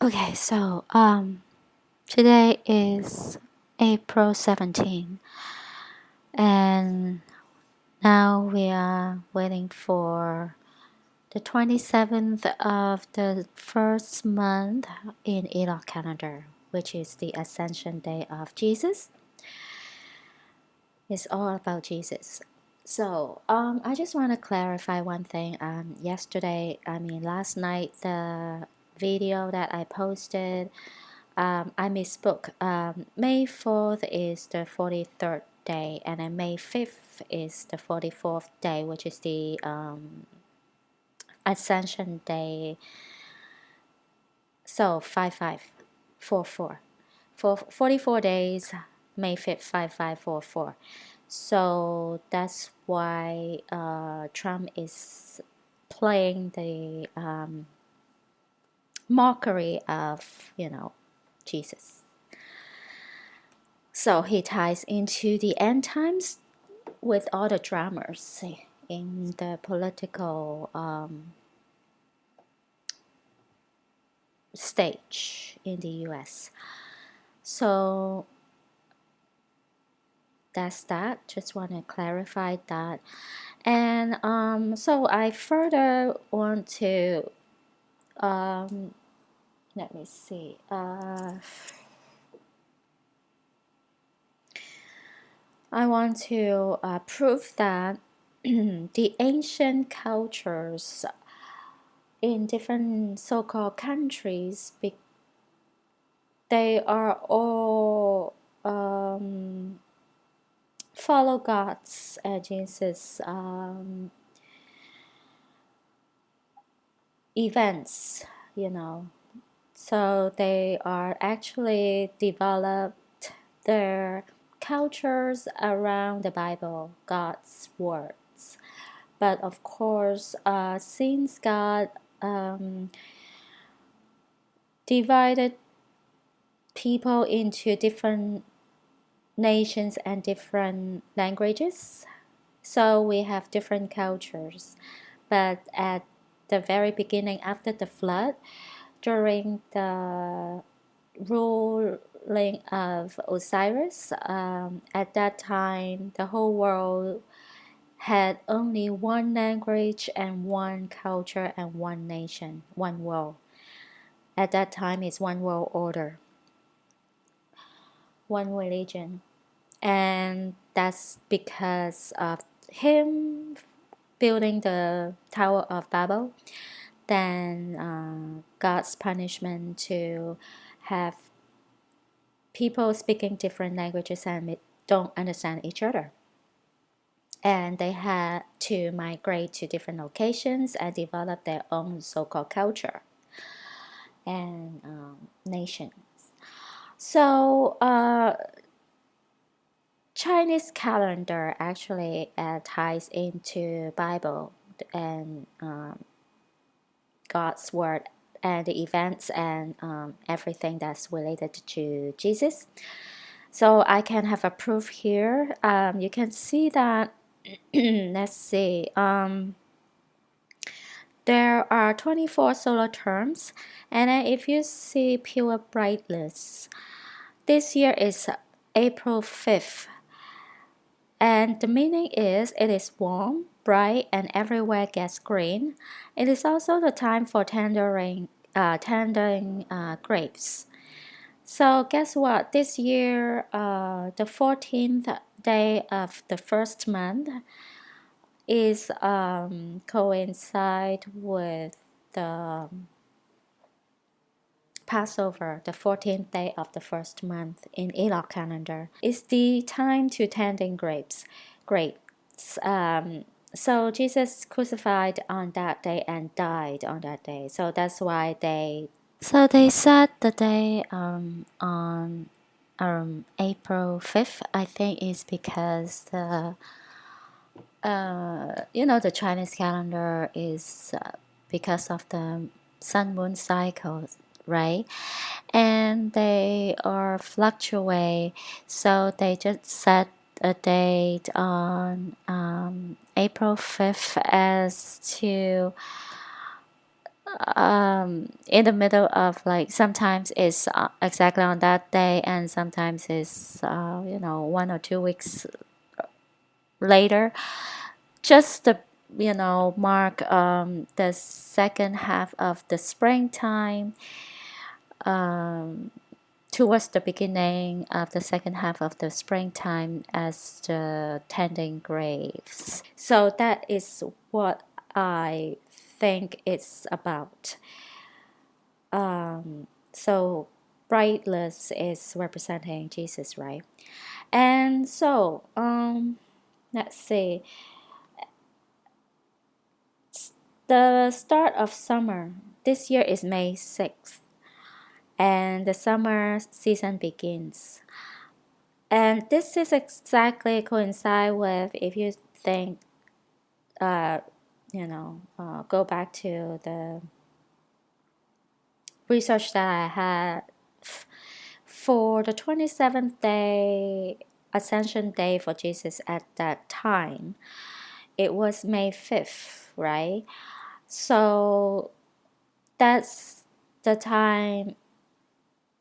Okay, so today is April 17, and now we are waiting for the 27th of the first month in Enoch calendar, which is the Ascension Day of Jesus. It's all about Jesus. So I just want to clarify one thing. Last night, the video that I posted, I misspoke. May 4th is the 43rd day, and then May 5th is the 44th day, which is the Ascension Day. So 5544. For 44 days, May 5th, 5544. So that's why Trump is playing the mockery of, Jesus. So he ties into the end times with all the dramas in the political stage in the US. So that's that. Just want to clarify that. And so I further want to, let me see. I want to prove that the ancient cultures in different so-called countries, they are all follow God's Jesus events, So they are actually developed their cultures around the Bible, God's words. But of course, since God divided people into different nations and different languages, so we have different cultures. But at the very beginning, after the flood, during the ruling of Osiris, at that time, the whole world had only one language and one culture and one nation, one world. At that time, it's one world order, one religion. And that's because of him building the Tower of Babel. Then God's punishment to have people speaking different languages and don't understand each other. And they had to migrate to different locations and develop their own so-called culture and nations. So Chinese calendar actually ties into Bible and God's word and the events and everything that's related to Jesus. So I can have a proof here. You can see that. Let's see. There are 24 solar terms, and then if you see pure brightness, this year is April 5th, and the meaning is it is warm, bright, and everywhere gets green. It is also the time for tendering grapes. So guess what? This year, the 14th day of the first month is coincide with the Passover, the 14th day of the first month in Enoch calendar. It's the time to tending grapes. So Jesus crucified on that day and died on that day. So that's why they set the day on April 5th. I think is because the Chinese calendar is because of the sun moon cycles, right? And they are fluctuate, so they just set a date on April 5th as to in the middle of, like, sometimes it's exactly on that day, and sometimes it's 1 or 2 weeks later, just to mark the second half of the springtime, towards the beginning of the second half of the springtime, as the tending graves. So that is what I think it's about. So brightless is representing Jesus, right? And so let's see, the start of summer this year is May 6th, and the summer season begins. And this is exactly coincide with, if you think, go back to the research that I had for the 27th day, Ascension Day for Jesus at that time. It was May 5th, right? So that's the time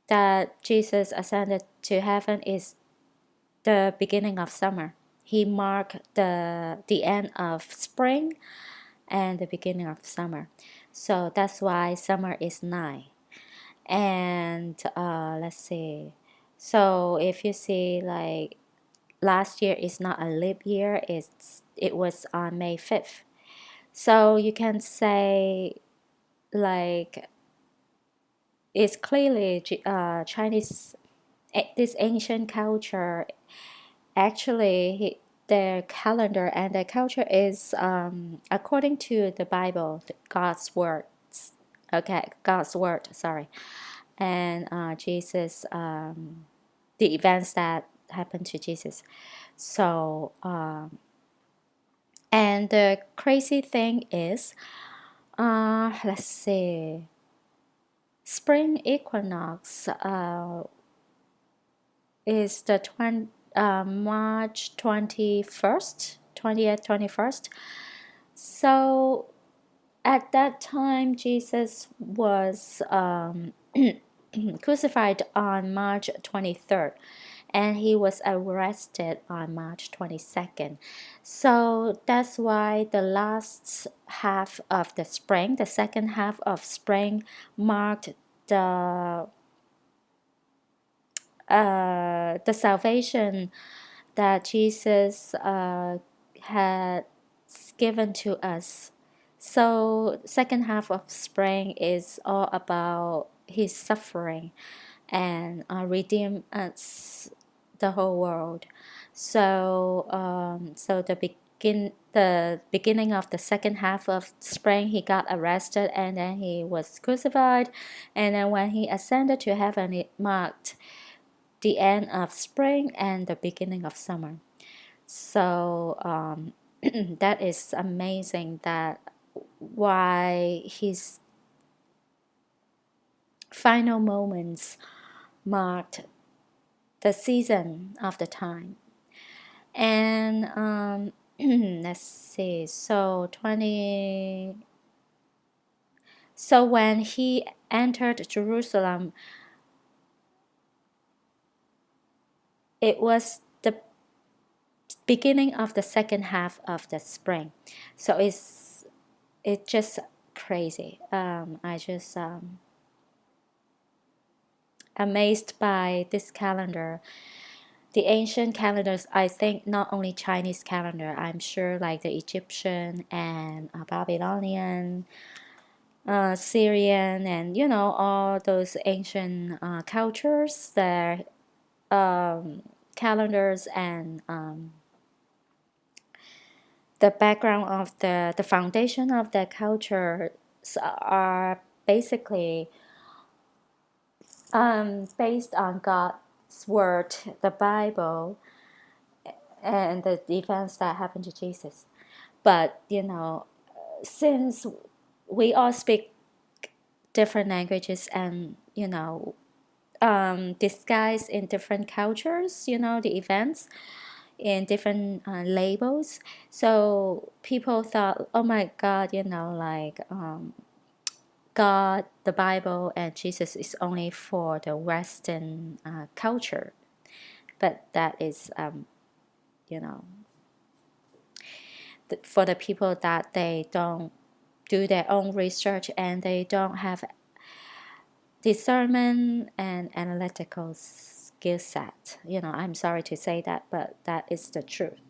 that Jesus ascended to heaven, is the beginning of summer. He marked the end of spring and the beginning of summer. So that's why summer is 9. And let's see. So if you see, like, last year is not a leap year, it was on May 5th. So you can say, like, it's clearly Chinese, this ancient culture, actually their calendar and their culture is according to the Bible, God's words. Okay, God's word, sorry. And Jesus, the events that happened to Jesus. So, and the crazy thing is, let's see, spring equinox is the March 21st, 20th, 21st. So at that time, Jesus was crucified on March 23rd, and he was arrested on March 22nd. So that's why the last half of the spring, the second half of spring, marked the salvation that Jesus had given to us. So second half of spring is all about his suffering and redeem us, the whole world. So so the beginning of the second half of spring, he got arrested, and then he was crucified, and then when he ascended to heaven, it marked the end of spring and the beginning of summer. So that is amazing, that why his final moments marked the season of the time. And let's see, so when he entered Jerusalem, it was the beginning of the second half of the spring. So it's just crazy. I just amazed by this calendar. The ancient calendars, I think not only Chinese calendar, I'm sure like the Egyptian and Babylonian, Syrian, and all those ancient cultures, their calendars and the background of the foundation of their culture are basically based on God's word, the Bible, and the events that happened to Jesus. But since we all speak different languages, and disguised in different cultures, the events in different labels. So people thought, oh my God, like God, the Bible, and Jesus is only for the Western culture, but that is, you know, for the people that they don't do their own research and they don't have discernment and analytical skill set. I'm sorry to say that, but that is the truth.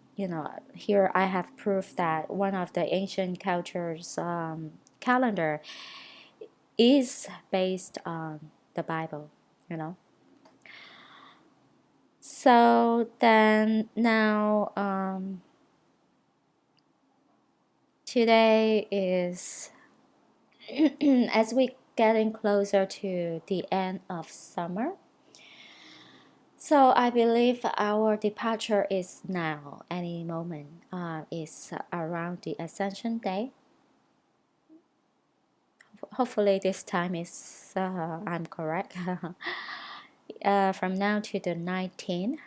Here I have proof that one of the ancient cultures calendar is based on the Bible. So then now today is as we getting closer to the end of summer. So I believe our departure is now, any moment, is around the Ascension Day. Hopefully this time is I'm correct. From now to the 19th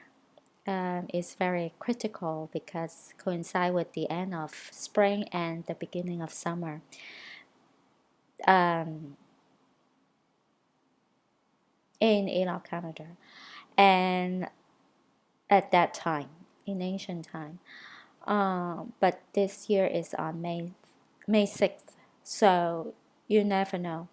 is very critical because coincide with the end of spring and the beginning of summer. In Enoch, Canada, and at that time, in ancient time. But this year is on May 6th, so you never know.